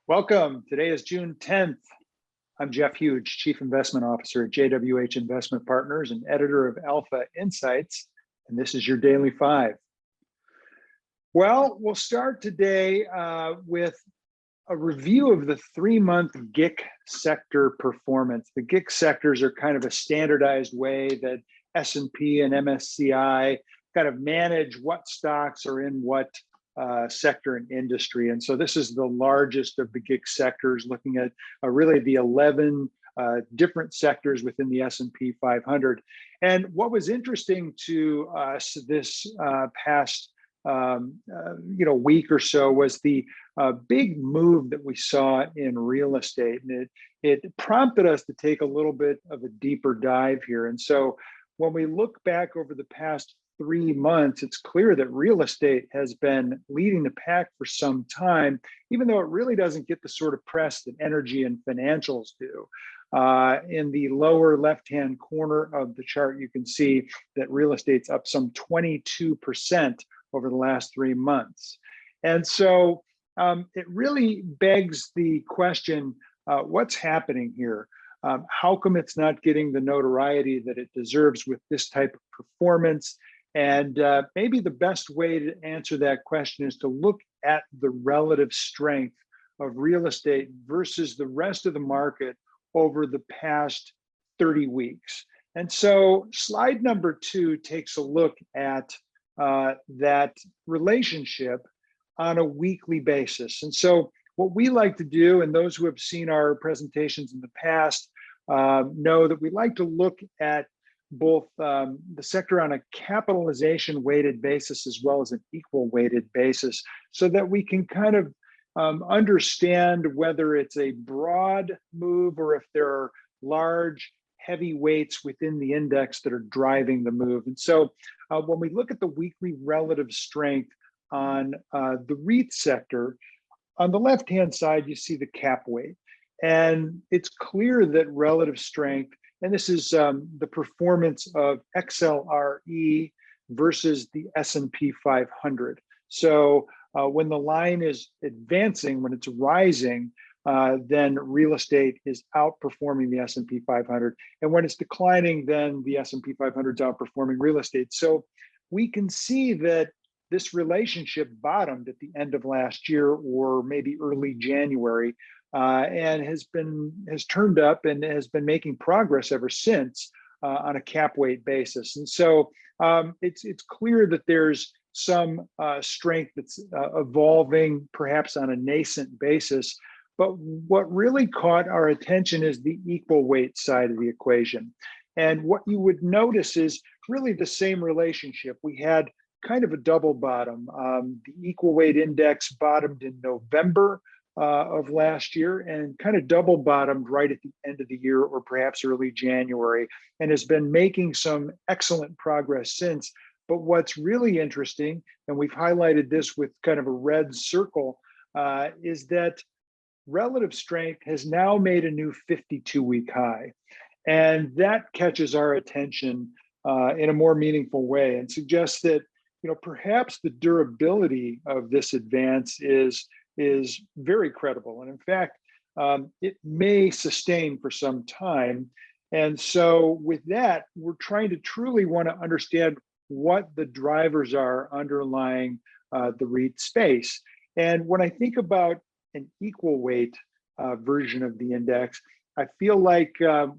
Welcome. Today is June 10th. I'm Jeff Huge, Chief Investment Officer at JWH Investment Partners and editor of Alpha Insights, and this is your Daily Five. Well, we'll start today with a review of the 3-month GIC sector performance. The GIC sectors are kind of a standardized way that S&P and MSCI kind of manage what stocks are in what sector and industry. And so this is the largest of the GIC sectors, looking at really the 11 different sectors within the S&P 500. And what was interesting to us this past week or so was the big move that we saw in real estate, and it prompted us to take a little bit of a deeper dive here. And so when we look back over the past 3 months, it's clear that real estate has been leading the pack for some time, even though it really doesn't get the sort of press that energy and financials do. In the lower left-hand corner of the chart, you can see that real estate's up some 22% over the last 3 months. And so it really begs the question, what's happening here? How come it's not getting the notoriety that it deserves with this type of performance? And maybe the best way to answer that question is to look at the relative strength of real estate versus the rest of the market over the past 30 weeks. And so slide number 2 takes a look at that relationship on a weekly basis. And so what we like to do, and those who have seen our presentations in the past know that we like to look at both the sector on a capitalization weighted basis as well as an equal weighted basis, so that we can kind of understand whether it's a broad move or if there are large heavy weights within the index that are driving the move. And so when we look at the weekly relative strength on the REIT sector, on the left-hand side, you see the cap weight. And it's clear that relative strength, and this is the performance of XLRE versus the S&P 500. So when the line is advancing, when it's rising, then real estate is outperforming the S&P 500. And when it's declining, then the S&P 500 is outperforming real estate. So we can see that this relationship bottomed at the end of last year or maybe early January, and has turned up and has been making progress ever since on a cap weight basis. And so it's clear that there's some strength that's evolving, perhaps on a nascent basis. But what really caught our attention is the equal weight side of the equation. And what you would notice is really the same relationship. We had kind of a double bottom. The equal weight index bottomed in November of last year and kind of double bottomed right at the end of the year or perhaps early January, and has been making some excellent progress since. But what's really interesting, and we've highlighted this with kind of a red circle, is that relative strength has now made a new 52-week high. And that catches our attention in a more meaningful way and suggests that perhaps the durability of this advance is very credible. And in fact, it may sustain for some time. And so with that, we're trying to truly want to understand what the drivers are underlying the REIT space. And when I think about an equal weight version of the index, I feel like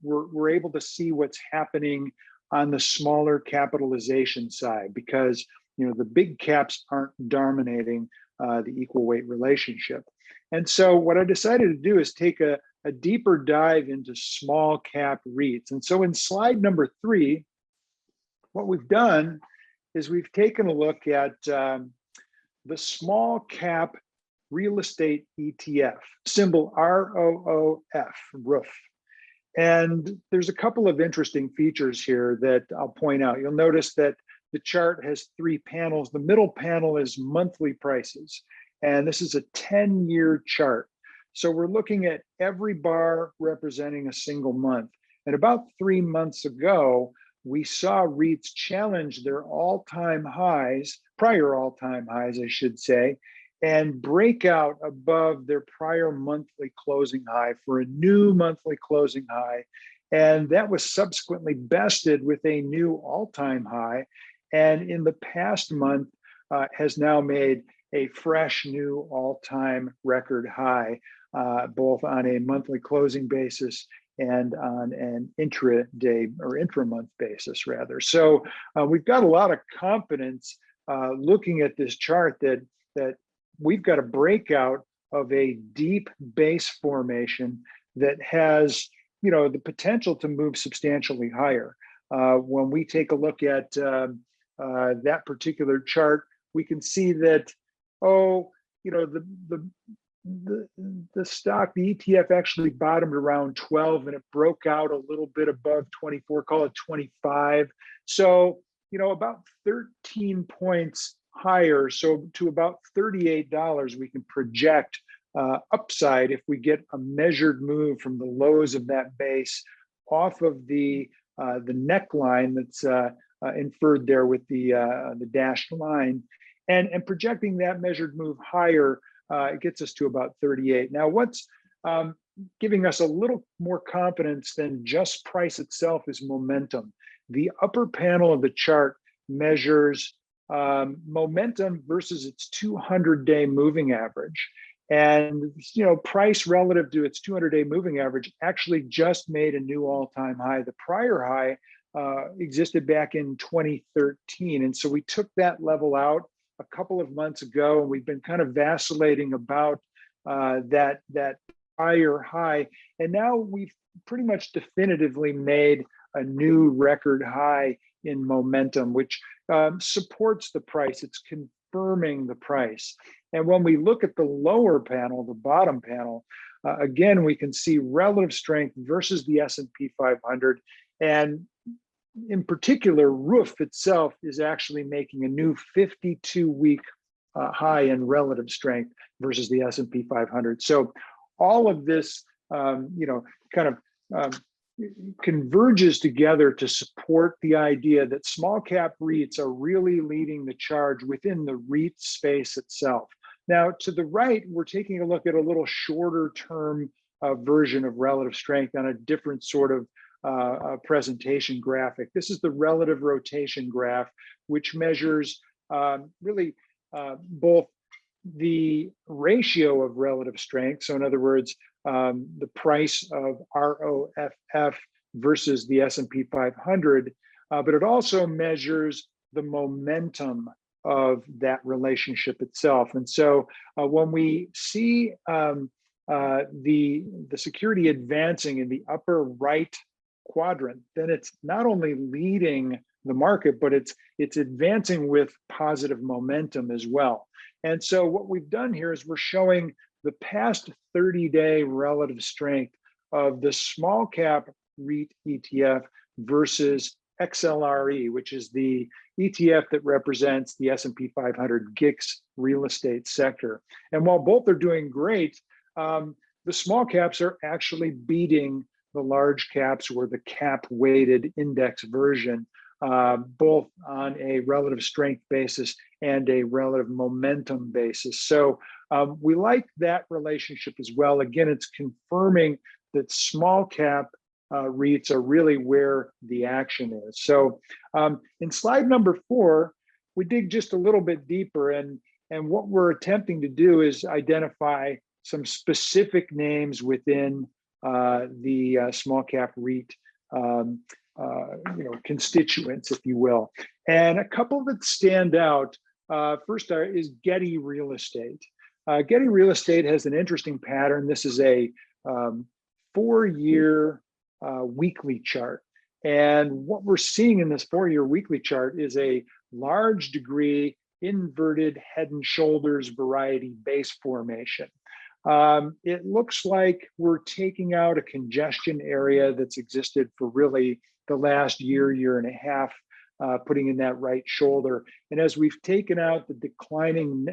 we're able to see what's happening on the smaller capitalization side, because the big caps aren't dominating the equal weight relationship. And so what I decided to do is take a deeper dive into small cap REITs. And so in slide number 3, what we've done is we've taken a look at the small cap real estate ETF, symbol ROOF. And there's a couple of interesting features here that I'll point out. You'll notice that the chart has 3 panels. The middle panel is monthly prices, and this is a 10-year chart. So we're looking at every bar representing a single month. And about 3 months ago, we saw REITs challenge their all-time highs, prior all-time highs, I should say, and break out above their prior monthly closing high for a new monthly closing high. And that was subsequently bested with a new all-time high. And in the past month, has now made a fresh new all-time record high, both on a monthly closing basis and on an intraday or intra-month basis, rather. So we've got a lot of confidence looking at this chart that we've got a breakout of a deep base formation that has, the potential to move substantially higher. When we take a look at that particular chart, we can see that, the stock, the ETF actually bottomed around 12 and it broke out a little bit above 24, call it 25. So, about 13 points higher. So to about $38, we can project upside if we get a measured move from the lows of that base off of the neckline that's inferred there with the dashed line, and projecting that measured move higher. It gets us to about 38. Now, what's giving us a little more confidence than just price itself is momentum. The upper panel of the chart measures momentum versus its 200-day moving average. And, price relative to its 200-day moving average actually just made a new all-time high. The prior high existed back in 2013. And so we took that level out a couple of months ago, and we've been kind of vacillating about that prior high. And now we've pretty much definitively made a new record high in momentum, which supports the price. It's confirming the price. And when we look at the lower panel, the bottom panel, again, we can see relative strength versus the S&P 500. And in particular, roof itself is actually making a new 52-week high in relative strength versus the S&P 500. So all of this, converges together to support the idea that small cap REITs are really leading the charge within the REIT space itself. Now, to the right, we're taking a look at a little shorter term version of relative strength on a different sort of presentation graphic. This is the relative rotation graph, which measures both the ratio of relative strength. So in other words, the price of ROFF versus the S&P 500, but it also measures the momentum of that relationship itself. And so when we see the security advancing in the upper right quadrant, then it's not only leading the market, but it's advancing with positive momentum as well. And so what we've done here is we're showing the past 30-day relative strength of the small cap REIT ETF versus XLRE, which is the ETF that represents the S&P 500 GICS real estate sector. And while both are doing great, the small caps are actually beating the large caps or the cap weighted index version, both on a relative strength basis and a relative momentum basis. So we like that relationship as well. Again, it's confirming that small cap REITs are really where the action is. So in slide number 4, we dig just a little bit deeper, and what we're attempting to do is identify some specific names within the small cap REIT constituents, if you will. And a couple that stand out, first is Getty Real Estate. Getty Real Estate has an interesting pattern. This is a 4-year weekly chart. And what we're seeing in this 4-year weekly chart is a large degree inverted head and shoulders variety base formation. It looks like we're taking out a congestion area that's existed for really the last year and a half, putting in that right shoulder. And as we've taken out the declining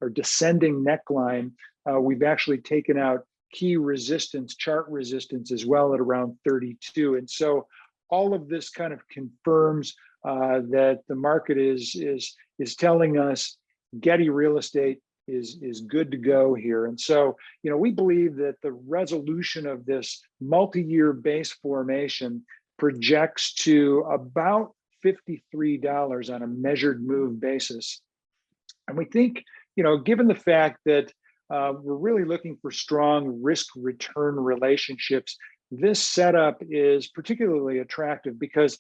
or descending neckline, we've actually taken out key resistance, chart resistance as well at around 32. And so all of this kind of confirms that the market is telling us Getty Real Estate is good to go here. And so, we believe that the resolution of this multi-year base formation projects to about $53 on a measured move basis. And we think, given the fact that we're really looking for strong risk return relationships, this setup is particularly attractive because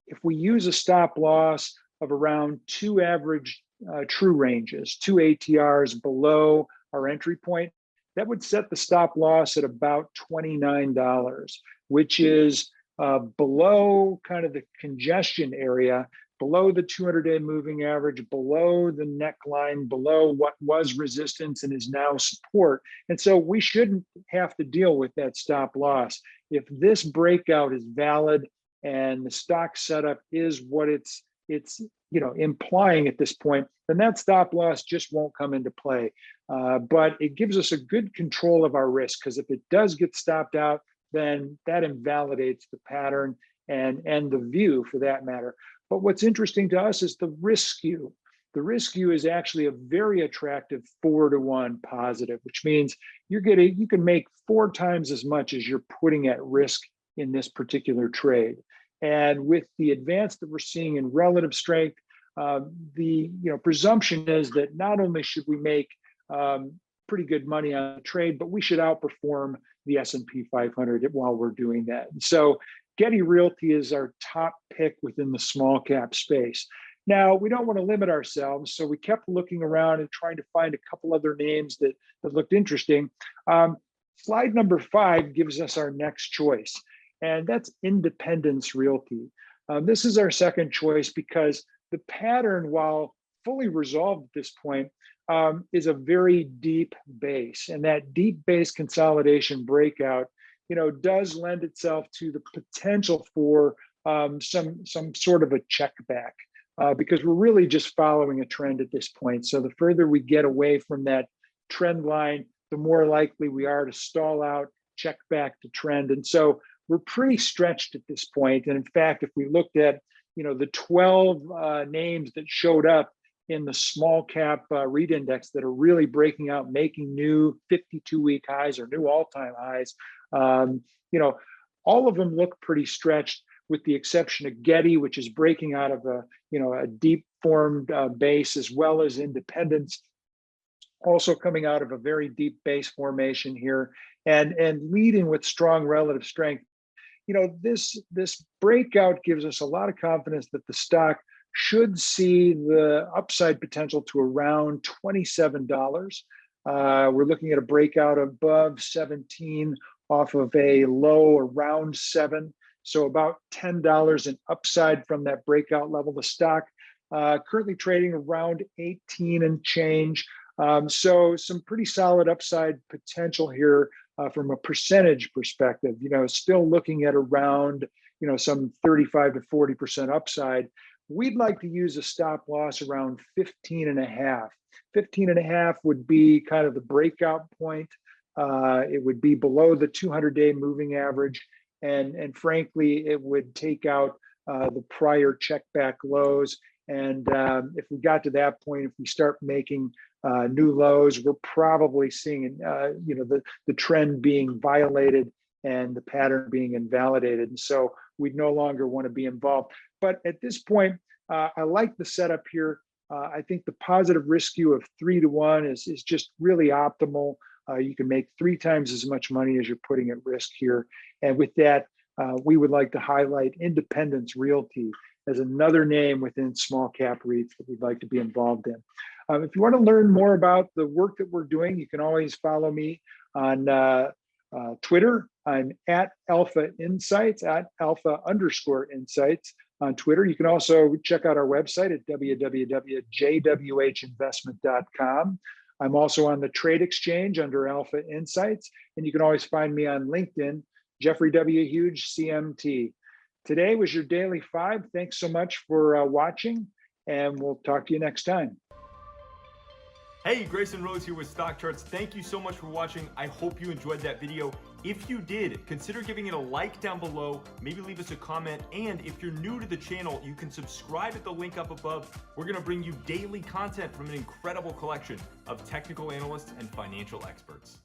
if we use a stop loss of around two average true ranges, two ATRs below our entry point, that would set the stop loss at about $29, which is below kind of the congestion area, below the 200-day moving average, below the neckline, below what was resistance and is now support. And so we shouldn't have to deal with that stop loss. If this breakout is valid and the stock setup is what it's implying at this point, then that stop loss just won't come into play. But it gives us a good control of our risk, because if it does get stopped out, then that invalidates the pattern and the view for that matter. But what's interesting to us is the risk skew. The risk skew is actually a very attractive 4-to-1 positive, which means you can make 4 times as much as you're putting at risk in this particular trade. And with the advance that we're seeing in relative strength, the presumption is that not only should we make pretty good money on the trade, but we should outperform the S&P 500 while we're doing that. And so Getty Realty is our top pick within the small cap space. Now, we don't want to limit ourselves, so we kept looking around and trying to find a couple other names that looked interesting. Slide number 5 gives us our next choice, and that's Independence Realty. This is our second choice because the pattern, while fully resolved at this point, is a very deep base, and that deep base consolidation breakout does lend itself to the potential for some sort of a check back, because we're really just following a trend at this point. So the further we get away from that trend line, the more likely we are to stall out, check back to trend. And so we're pretty stretched at this point. And in fact, if we looked at the 12 names that showed up in the small cap REIT index that are really breaking out, making new 52-week highs or new all-time highs, all of them look pretty stretched, with the exception of Getty, which is breaking out of a deep formed base, as well as Independence, also coming out of a very deep base formation here, and leading with strong relative strength. This breakout gives us a lot of confidence that the stock should see the upside potential to around $27. We're looking at a breakout above 17 off of a low around 7. So about $10 in upside from that breakout level. The stock currently trading around 18 and change. So some pretty solid upside potential here from a percentage perspective. Still looking at around some 35 to 40% upside. We'd like to use a stop loss around 15.5. 15.5 would be kind of the breakout point. It would be below the 200-day moving average. And frankly, it would take out the prior check back lows. And if we got to that point, if we start making new lows, we're probably seeing the trend being violated and the pattern being invalidated. And so we'd no longer want to be involved. But at this point, I like the setup here. I think the positive risk skew of 3-to-1 is just really optimal. You can make 3 times as much money as you're putting at risk here. And with that, we would like to highlight Independence Realty as another name within small cap REITs that we'd like to be involved in. If you want to learn more about the work that we're doing, you can always follow me on Twitter. I'm at Alpha Insights, at Alpha_Insights on Twitter. You can also check out our website at www.jwhinvestment.com. I'm also on the Trade Exchange under Alpha Insights, and you can always find me on LinkedIn, Jeffrey W. Huge, CMT. Today was your Daily 5. Thanks so much for watching, and we'll talk to you next time. Hey, Grayson Rose here with StockCharts. Thank you so much for watching. I hope you enjoyed that video. If you did, consider giving it a like down below, maybe leave us a comment, and if you're new to the channel, you can subscribe at the link up above. We're gonna bring you daily content from an incredible collection of technical analysts and financial experts.